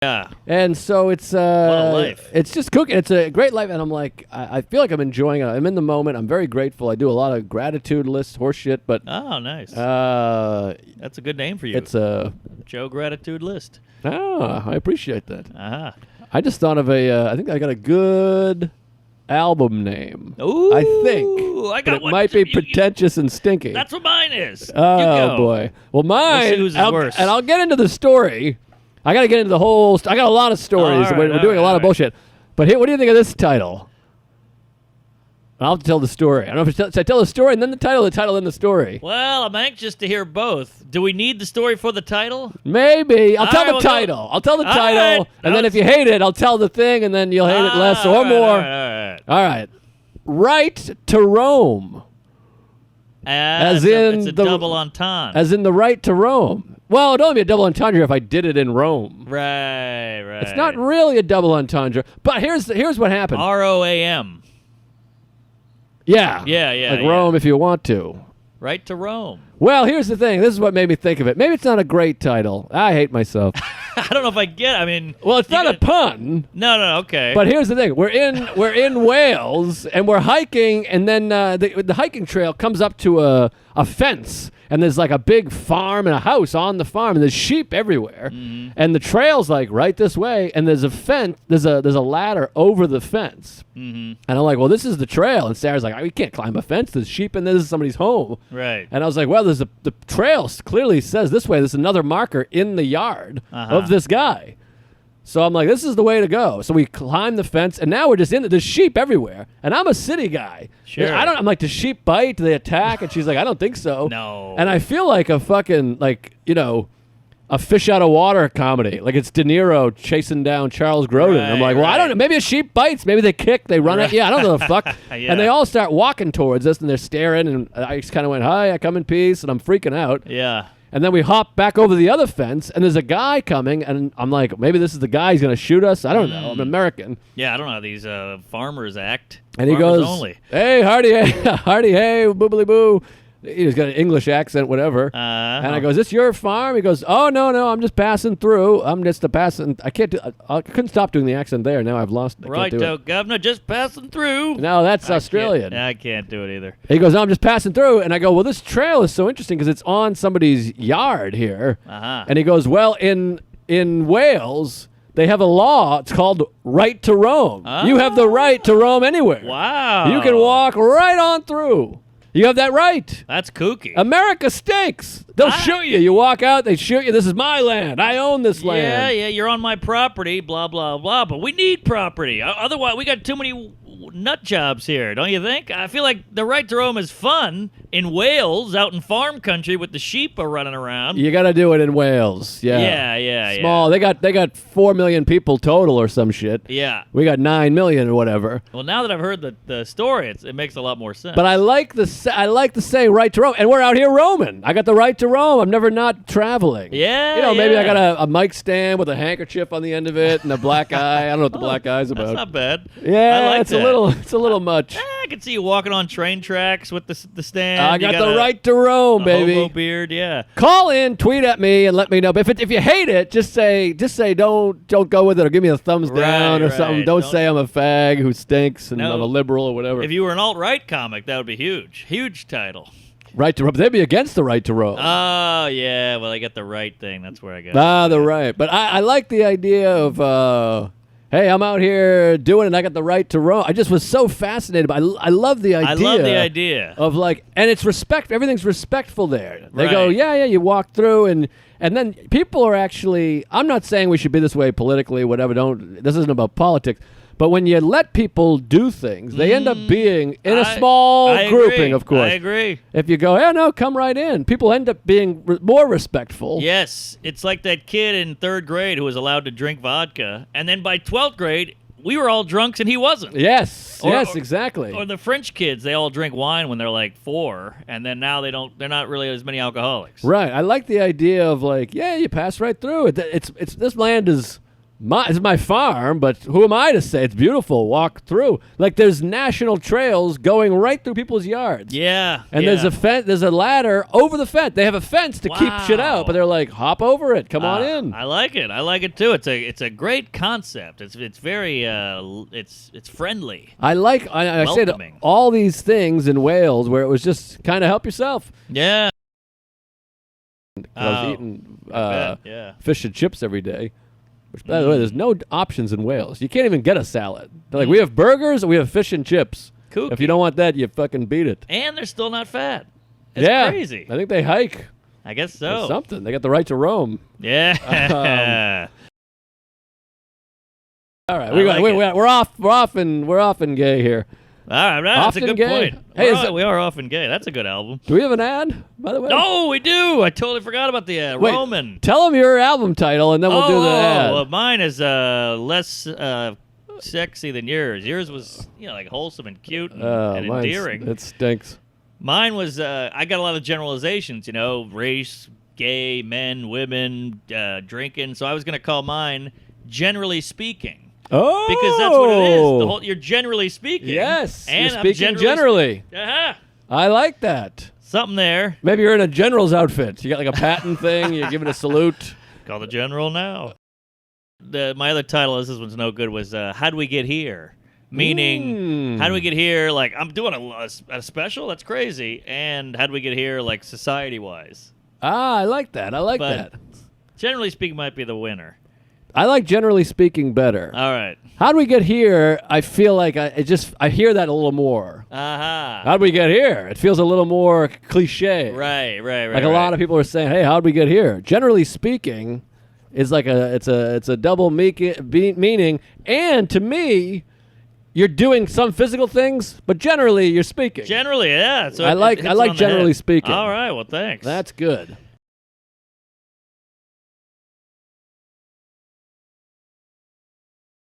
Yeah. And so it's What a life. It's just cooking. It's a great life, and I'm like, I feel like I'm enjoying it. I'm in the moment. I'm very grateful. I do a lot of gratitude lists, horse shit, but Oh, nice. that's a good name for you. It's a Joe Gratitude List. I appreciate that. Uh-huh. I just thought of I think I got a good album name. Ooh, I think. I But got it one. might be You- pretentious and stinky. That's what mine is. Oh, you go. boy. Well, mine, We'll see whose is worse. and I'll get into the story. I got to get into the whole, I got a lot of stories. all right, We're doing a lot of all right. bullshit. But here, what do you think of this title? I'll have to tell the story. I don't know if should I tell the story and then the title, then the story. Well, I'm anxious to hear both. Do we need the story for the title? Maybe. I'll All tell right, the well, go. title. I'll tell the All title. right. And then if you hate it, I'll tell the thing, and then you'll hate it less or more. All right. All right. Right to roam. As in it's a the- double entendre. As in the right to roam. Well, it'd only be a double entendre if I did it in Rome. right. It's not really a double entendre. But here's what happened. ROAM. Yeah. Yeah, yeah, Like yeah. Rome if you want to. Right to Rome. Well, here's the thing. This is what made me think of it. Maybe it's not a great title. I hate myself. I don't know if I get. I mean, Well, it's you not a could- pun. No, okay. But here's the thing: we're in Wales, and we're hiking, and then the hiking trail comes up to a fence, and there's like a big farm and a house on the farm, and there's sheep everywhere, and the trail's like right this way, and there's a fence, there's a ladder over the fence, and I'm like, well, this is the trail, and Sarah's like, we can't climb a fence. There's sheep, and this is somebody's home, right. and I was like, well, the trail clearly says this way. There's another marker in the yard of this guy. So I'm like, this is the way to go. So we climb the fence, and now we're just in it. There's sheep everywhere, and I'm a city guy. Sure. I'm like, do sheep bite? Do they attack? And she's like, I don't think so. No. And I feel like a fucking, like, a fish out of water comedy. Like it's De Niro chasing down Charles Grodin. I'm like, well, I don't know. Maybe a sheep bites. Maybe they kick. They run it. Yeah, I don't know the fuck. Yeah. And they all start walking towards us, and they're staring, and I just kind of went, hi, I come in peace, and I'm freaking out. Yeah. And then we hop back over the other fence, and there's a guy coming, and I'm like, maybe this is the guy who's going to shoot us. I don't know. I'm American. Yeah, I don't know how these farmers act. And he Farmers goes, only. hey, hardy, hey, hardy, hey, boobily boo. He's got an English accent, whatever. And I go, is this your farm? He goes, oh, no, I'm just passing through. I'm just passing. I can't do. I couldn't stop doing the accent there. Now I've lost it. I Right, can't do it. Governor, just passing through. No, that's Australian. I can't do it either. He goes, no, I'm just passing through. And I go, well, this trail is so interesting because it's on somebody's yard here. Uh-huh. And he goes, well, in Wales, they have a law. It's called right to roam. You have the right to roam anywhere. Wow. You can walk right on through. You have that right. That's kooky. America stinks. They'll shoot you. You walk out, they shoot you. This is my land. I own this land. Yeah, you're on my property, blah, blah, blah. But we need property. Otherwise, we got too many nut jobs here, don't you think? I feel like the right to roam is fun in Wales, out in farm country with the sheep are running around. You got to do it in Wales. Yeah. Yeah. Small. They got 4 million people total or some shit. Yeah. We got 9 million or whatever. Well, now that I've heard the story, it makes a lot more sense. But I like the saying right to roam, and we're out here roaming. I got the right to roam. I'm never not traveling. Yeah, maybe I yeah. got a mic stand with a handkerchief on the end of it and a black eye. I don't know what the black eye's about. That's not bad. Yeah, I like it's that. a little much. I can see you walking on train tracks with the stand. I You got got the a- right to roam, a baby. hobo beard, yeah. Call in, tweet at me, and let me know. But if you hate it, just say don't go with it, or give me a thumbs down or Right, something. right. Don't Don't- say I'm a fag who stinks and No. I'm a liberal or whatever. If you were an alt-right comic, that would be huge. Huge title. Right to roam. They'd be against the right to roam. Oh, yeah. Well, I got the right thing. That's where I got The right. But I like the idea of, hey, I'm out here doing it, and I got the right to roam. I just was so fascinated by. I love the idea. I love the idea. of like, and it's respect. Everything's respectful there. They go, Right. yeah. You walk through, and then people are actually. I'm not saying we should be this way politically, whatever. This isn't about politics. But when you let people do things, they end up being in a small I grouping, agree. of course. I agree. If you go, yeah, no, come right in. People end up being more respectful. Yes. It's like that kid in 3rd grade who was allowed to drink vodka. And then by 12th grade, we were all drunks and he wasn't. Yes, Or- exactly. Or the French kids, they all drink wine when they're like 4. And then now they're not really as many alcoholics. Right. I like the idea of like, yeah, you pass right through it. It's this land is It's my farm, but who am I to say it's beautiful? Walk through. Like there's national trails going right through people's yards. Yeah. And yeah. there's a ladder over the fence. They have a fence to keep shit out, but Wow. they're like, hop over it. Come on in. I like it. I like it too. It's a great concept. It's very it's friendly. I say to Welcoming. all these things in Wales where it was just kind of help yourself. Yeah. 'Cause I was eating yeah. fish and chips every day. Which, by the way, there's no options in Wales. You can't even get a salad. They're like, we have burgers, we have fish and chips. Kooky. If you don't want that, you fucking beat it. And they're still not fat. It's yeah, crazy. I think they hike I guess or so. something. They got the right to roam. Yeah. All right, I like it. we're off and gay here. All right, that's a Often good gay. point. Hey, We are often gay. That's a good album. Do we have an ad, by the way? No, we do. I totally forgot about the Wait, Roman. Tell them your album title, and then we'll do the ad. Well, mine is less sexy than yours. Yours was, like wholesome and cute and, and mine's- endearing. It stinks. Mine was I got a lot of generalizations, race, gay, men, women, drinking. So I was going to call mine Generally Speaking. Oh, Because that's what it is. You're generally speaking. Yes, and you're I'm speaking generally. Uh-huh. I like that. Something there. Maybe you're in a general's outfit. You got like a patent thing. You're giving a salute. Call the general now. My other title, this one's no good, was How'd We Get Here? Meaning, how do we get here? Like, I'm doing a special? That's crazy. And how do we get here, like, society-wise? I like that. I like But that. Generally speaking, might be the winner. I like generally speaking better. All right. How do we get here? I feel like I hear that a little more. Aha. How'd we get here? It feels a little more cliche. Right. Like a lot of people are saying, "Hey, how'd we get here?" Generally speaking, is like it's a double meaning, and to me, you're doing some physical things, but generally you're speaking. Generally, yeah. So I like it hits on the generally head. speaking. All right. Well, thanks. That's good.